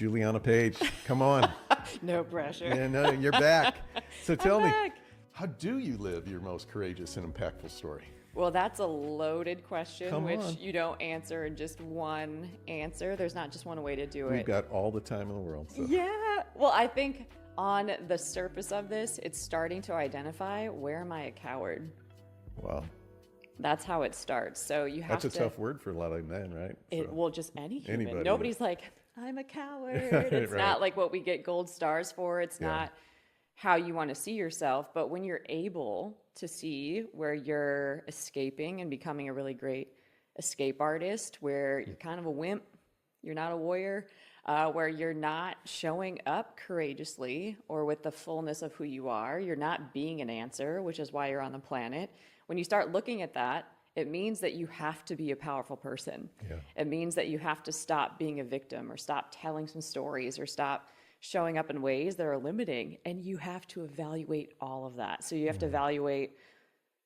Juliana Page, come on. No pressure. Yeah, no, you're back. So tell me, back. how do you live your most courageous and impactful story? Well, that's a loaded question, Come which on. you don't answer in just one answer. There's not just one way to do We've it. got all the time in the world. So. Yeah. Well, I think on the surface of this, it's starting to identify, where am I a coward? Wow. That's how it starts. So you have That's to. a tough word for a lot of men, right? It So, will just any human. anybody, Nobody's like, I'm a coward. It's Right. not like what we get gold stars for. It's Yeah. not how you want to see yourself. But when you're able to see where you're escaping and becoming a really great escape artist, where you're kind of a wimp, you're not a warrior, where you're not showing up courageously or with the fullness of who you are, you're not being an answer, which is why you're on the planet. When you start looking at that, it means that you have to be a powerful person. Yeah. It means that you have to stop being a victim, or stop telling some stories, or stop showing up in ways that are limiting. And you have to evaluate all of that. So you have to evaluate,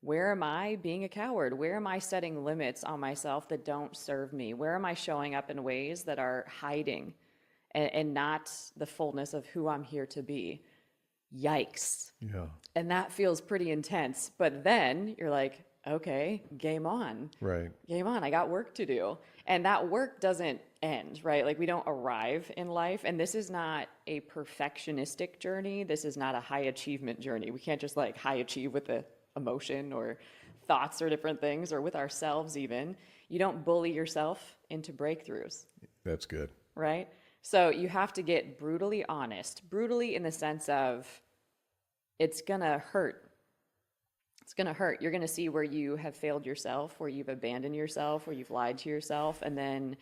where am I being a coward? Where am I setting limits on myself that don't serve me? Where am I showing up in ways that are hiding and not the fullness of who I'm here to be? Yikes. Yeah. And that feels pretty intense. But then you're like, okay, game on. Right. Game on. I got work to do. And that work doesn't end, right? Like, we don't arrive in life. And this is not a perfectionistic journey. This is not a high achievement journey. We can't just like high achieve with the emotion or thoughts or different things, or with ourselves even. You don't bully yourself into breakthroughs. That's good. Right? So you have to get brutally honest. Brutally in the sense of, it's going to hurt. It's going to hurt. You're going to see where you have failed yourself, where you've abandoned yourself, where you've lied to yourself, and then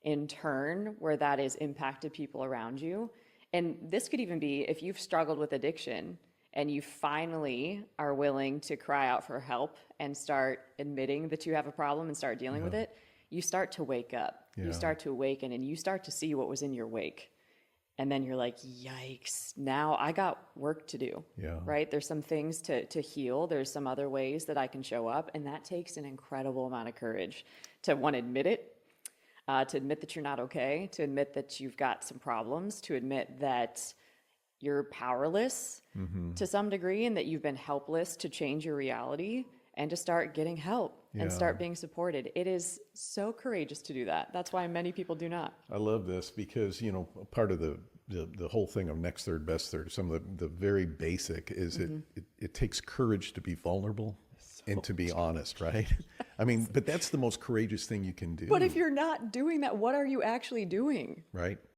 in turn, where that has impacted people around you. And this could even be if you've struggled with addiction and you finally are willing to cry out for help and start admitting that you have a problem and start dealing with it, you start to wake up. Yeah. You start to awaken, and you start to see what was in your wake. And then you're like, yikes, now I got work to do, Yeah. right? There's some things to heal. There's some other ways that I can show up. And that takes an incredible amount of courage to, one, admit it, to admit that you're not okay, to admit that you've got some problems, to admit that you're powerless to some degree, and that you've been helpless to change your reality, and to start getting help and start being supported. It is so courageous to do that. That's why many people do not. I love this because, you know, part of the whole thing of next third, best third, some of the very basic is it takes courage to be vulnerable and to be honest, right? I mean, but that's the most courageous thing you can do. But if you're not doing that, what are you actually doing? Right?